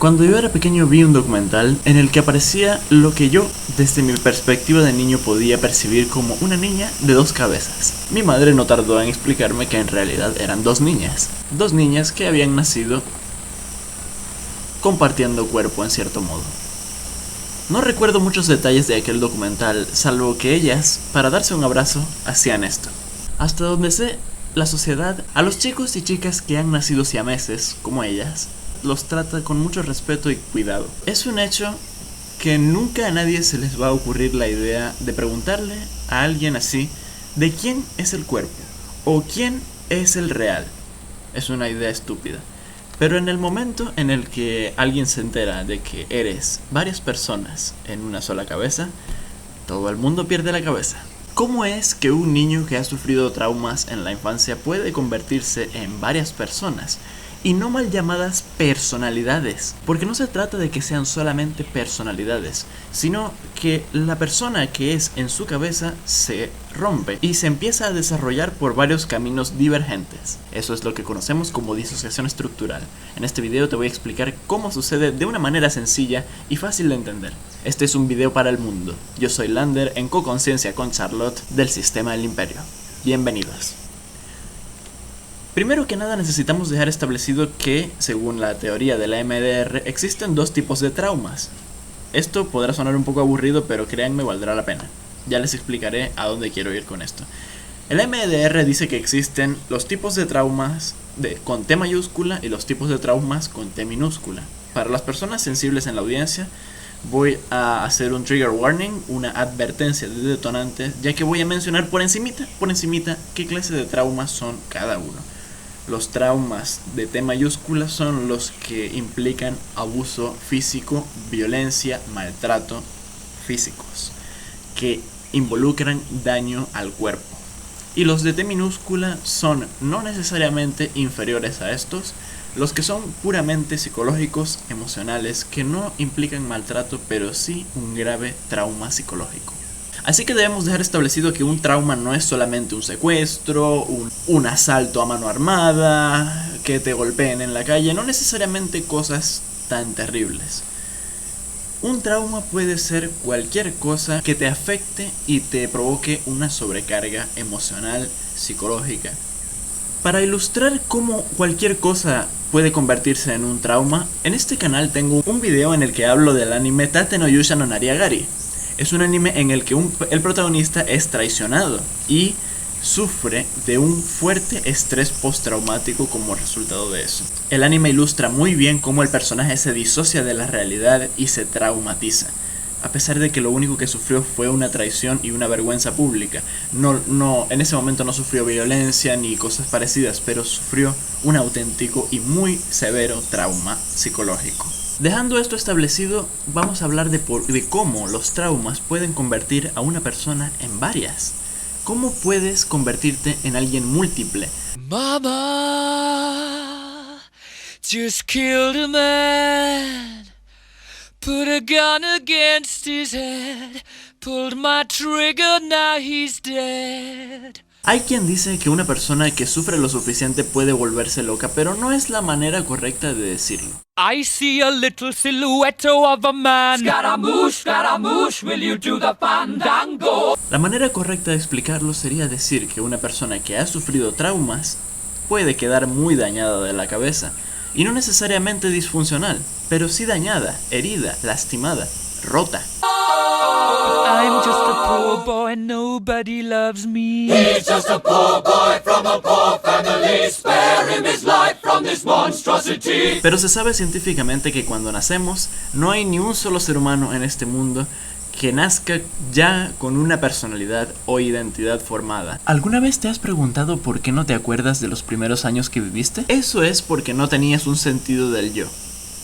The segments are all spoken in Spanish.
Cuando yo era pequeño vi un documental en el que aparecía lo que yo, desde mi perspectiva de niño, podía percibir como una niña de dos cabezas. Mi madre no tardó en explicarme que en realidad eran dos niñas que habían nacido compartiendo cuerpo en cierto modo. No recuerdo muchos detalles de aquel documental, salvo que ellas, para darse un abrazo, hacían esto. Hasta donde sé, la sociedad, a los chicos y chicas que han nacido siameses, como ellas, los trata con mucho respeto y cuidado. Es un hecho que nunca a nadie se les va a ocurrir la idea de preguntarle a alguien así de quién es el cuerpo o quién es el real. Es una idea estúpida. Pero en el momento en el que alguien se entera de que eres varias personas en una sola cabeza, todo el mundo pierde la cabeza. ¿Cómo es que un niño que ha sufrido traumas en la infancia puede convertirse en varias personas? Y no mal llamadas personalidades, porque no se trata de que sean solamente personalidades, sino que la persona que es en su cabeza se rompe y se empieza a desarrollar por varios caminos divergentes. Eso es lo que conocemos como disociación estructural. En este video te voy a explicar cómo sucede de una manera sencilla y fácil de entender. Este es un video para el mundo. Yo soy Lander en co-conciencia con Charlotte del Sistema del Imperio. Bienvenidos. Primero que nada necesitamos dejar establecido que, según la teoría de la EMDR, existen dos tipos de traumas. Esto podrá sonar un poco aburrido, pero créanme, valdrá la pena. Ya les explicaré a dónde quiero ir con esto. El EMDR dice que existen los tipos de traumas con T mayúscula y los tipos de traumas con T minúscula. Para las personas sensibles en la audiencia, voy a hacer un trigger warning, una advertencia de detonantes, ya que voy a mencionar por encimita qué clase de traumas son cada uno. Los traumas de T mayúscula son los que implican abuso físico, violencia, maltrato físicos, que involucran daño al cuerpo. Y los de T minúscula son no necesariamente inferiores a estos, los que son puramente psicológicos, emocionales, que no implican maltrato, pero sí un grave trauma psicológico. Así que debemos dejar establecido que un trauma no es solamente un secuestro, un asalto a mano armada, que te golpeen en la calle, no necesariamente cosas tan terribles. Un trauma puede ser cualquier cosa que te afecte y te provoque una sobrecarga emocional, psicológica. Para ilustrar cómo cualquier cosa puede convertirse en un trauma, en este canal tengo un video en el que hablo del anime Tate no Yusha no Nariagari. Es un anime en el que el protagonista es traicionado y sufre de un fuerte estrés postraumático como resultado de eso. El anime ilustra muy bien cómo el personaje se disocia de la realidad y se traumatiza, a pesar de que lo único que sufrió fue una traición y una vergüenza pública. En ese momento no sufrió violencia ni cosas parecidas, pero sufrió un auténtico y muy severo trauma psicológico. Dejando esto establecido, vamos a hablar de cómo los traumas pueden convertir a una persona en varias. ¿Cómo puedes convertirte en alguien múltiple? Mama just killed a man, put a gun against his head, pulled my trigger, now he's dead. Hay quien dice que una persona que sufre lo suficiente puede volverse loca, pero no es la manera correcta de decirlo. I see a little silhouette of a man. Scaramouche, will you do the fandango? La manera correcta de explicarlo sería decir que una persona que ha sufrido traumas puede quedar muy dañada de la cabeza, y no necesariamente disfuncional, pero sí dañada, herida, lastimada, rota. I'm just a poor boy, nobody loves me. He's just a poor boy from a poor family. Spare him his life from this monstrosity. Pero se sabe científicamente que cuando nacemos, no hay ni un solo ser humano en este mundo que nazca ya con una personalidad o identidad formada. ¿Alguna vez te has preguntado por qué no te acuerdas de los primeros años que viviste? Eso es porque no tenías un sentido del yo.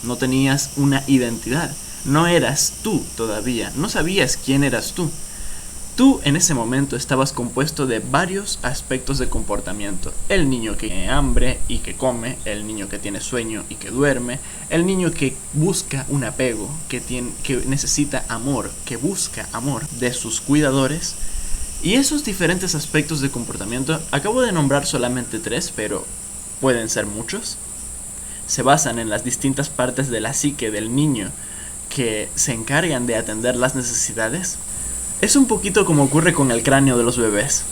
No tenías una identidad. No eras tú todavía, no sabías quién eras tú. Tú en ese momento estabas compuesto de varios aspectos de comportamiento. El niño que tiene hambre y que come, el niño que tiene sueño y que duerme, el niño que busca un apego, que necesita amor, que busca amor de sus cuidadores. Y esos diferentes aspectos de comportamiento, acabo de nombrar solamente 3, pero pueden ser muchos. se basan en las distintas partes de la psique del niño que se encargan de atender las necesidades, es un poquito como ocurre con el cráneo de los bebés.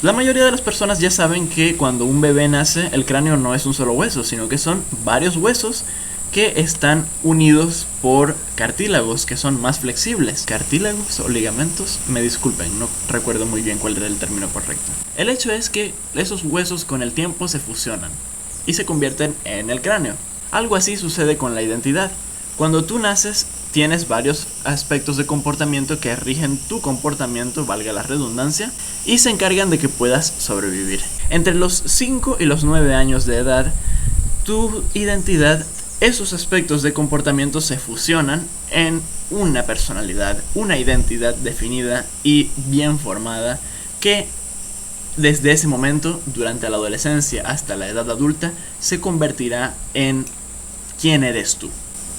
La mayoría de las personas ya saben que cuando un bebé nace, el cráneo no es un solo hueso, sino que son varios huesos que están unidos por cartílagos que son más flexibles. ¿Cartílagos o ligamentos? Me disculpen, no recuerdo muy bien cuál era el término correcto. El hecho es que esos huesos con el tiempo se fusionan y se convierten en el cráneo. Algo así sucede con la identidad. Cuando tú naces, tienes varios aspectos de comportamiento que rigen tu comportamiento, valga la redundancia, y se encargan de que puedas sobrevivir. Entre los 5 y los 9 años de edad, tu identidad, esos aspectos de comportamiento se fusionan en una personalidad, una identidad definida y bien formada que desde ese momento, durante la adolescencia hasta la edad adulta, se convertirá en quién eres tú.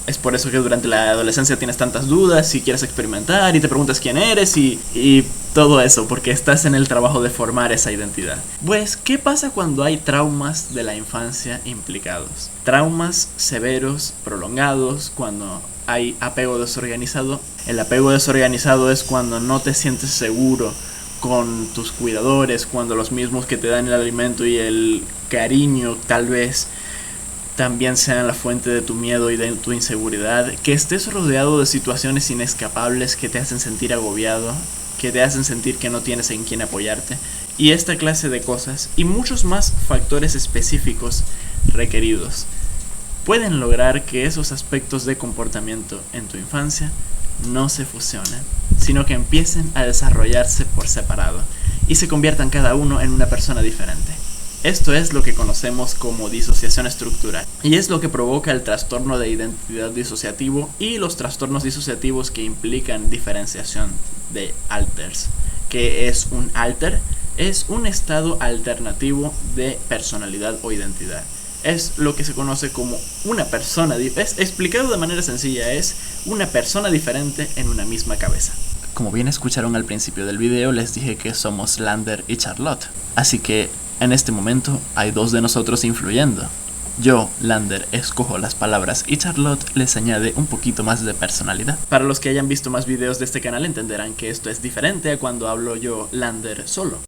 Es por eso que durante la adolescencia tienes tantas dudas y quieres experimentar y te preguntas quién eres y todo eso, porque estás en el trabajo de formar esa identidad. Pues, ¿qué pasa cuando hay traumas de la infancia implicados? Traumas severos, prolongados, cuando hay apego desorganizado. El apego desorganizado es cuando no te sientes seguro con tus cuidadores, cuando los mismos que te dan el alimento y el cariño tal vez también sean la fuente de tu miedo y de tu inseguridad, que estés rodeado de situaciones inescapables que te hacen sentir agobiado, que te hacen sentir que no tienes en quién apoyarte, y esta clase de cosas, y muchos más factores específicos requeridos, pueden lograr que esos aspectos de comportamiento en tu infancia no se fusionen, sino que empiecen a desarrollarse por separado, y se conviertan cada uno en una persona diferente. Esto es lo que conocemos como disociación estructural y es lo que provoca el trastorno de identidad disociativo y los trastornos disociativos que implican diferenciación de alters. ¿Qué es un alter? Es un estado alternativo de personalidad o identidad. Es lo que se conoce como una persona, explicado de manera sencilla, es una persona diferente en una misma cabeza. Como bien escucharon al principio del video, les dije que somos Lander y Charlotte, así que en este momento hay dos de nosotros influyendo. Yo, Lander, escojo las palabras y Charlotte les añade un poquito más de personalidad. Para los que hayan visto más videos de este canal entenderán que esto es diferente a cuando hablo yo, Lander, solo.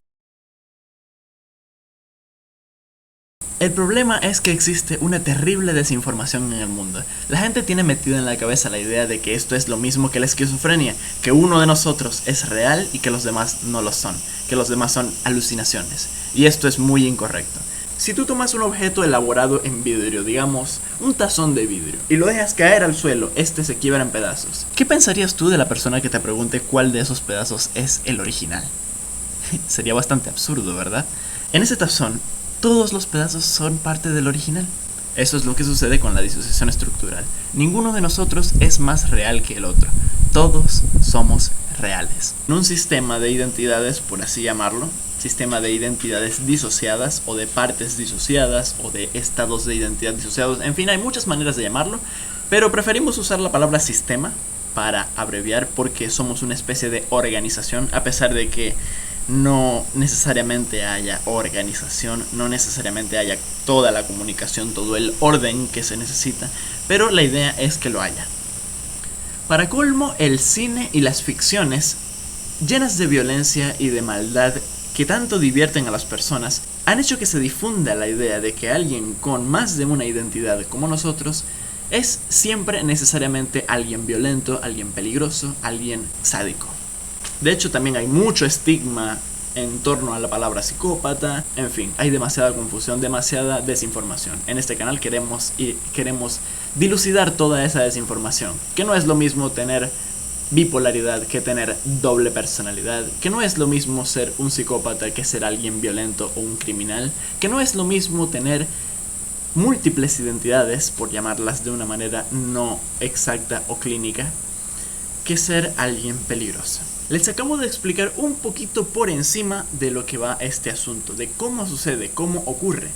El problema es que existe una terrible desinformación en el mundo. La gente tiene metida en la cabeza la idea de que esto es lo mismo que la esquizofrenia, que uno de nosotros es real y que los demás no lo son, que los demás son alucinaciones. Y esto es muy incorrecto. Si tú tomas un objeto elaborado en vidrio, digamos un tazón de vidrio, y lo dejas caer al suelo, este se quiebra en pedazos. ¿Qué pensarías tú de la persona que te pregunte cuál de esos pedazos es el original? Sería bastante absurdo, ¿verdad? En ese tazón, todos los pedazos son parte del original. Eso es lo que sucede con la disociación estructural. Ninguno de nosotros es más real que el otro. Todos somos reales. En un sistema de identidades, por así llamarlo, sistema de identidades disociadas o de partes disociadas o de estados de identidad disociados, en fin, hay muchas maneras de llamarlo, pero preferimos usar la palabra sistema para abreviar porque somos una especie de organización, a pesar de que no necesariamente haya organización, no necesariamente haya toda la comunicación, todo el orden que se necesita, pero la idea es que lo haya. Para colmo, el cine y las ficciones llenas de violencia y de maldad que tanto divierten a las personas han hecho que se difunda la idea de que alguien con más de una identidad como nosotros es siempre necesariamente alguien violento, alguien peligroso, alguien sádico. De hecho, también hay mucho estigma en torno a la palabra psicópata. En fin, hay demasiada confusión, demasiada desinformación. En este canal queremos dilucidar toda esa desinformación. Que no es lo mismo tener bipolaridad que tener doble personalidad. Que no es lo mismo ser un psicópata que ser alguien violento o un criminal. Que no es lo mismo tener múltiples identidades, por llamarlas de una manera no exacta o clínica, que ser alguien peligroso. Les acabo de explicar un poquito por encima de lo que va este asunto, de cómo sucede, cómo ocurre.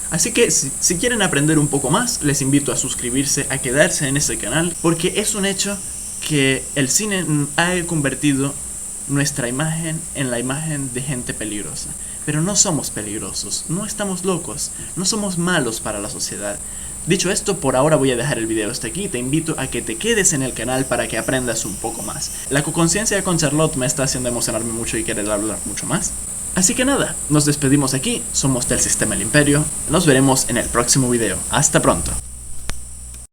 Así que si quieren aprender un poco más, les invito a suscribirse, a quedarse en este canal, porque es un hecho que el cine ha convertido nuestra imagen en la imagen de gente peligrosa. Pero no somos peligrosos, no estamos locos, no somos malos para la sociedad. Dicho esto, por ahora voy a dejar el video hasta aquí. Te invito a que te quedes en el canal para que aprendas un poco más. La coconciencia con Charlotte me está haciendo emocionarme mucho y querer hablar mucho más. Así que nada, nos despedimos aquí. Somos del Sistema El Imperio. Nos veremos en el próximo video. Hasta pronto.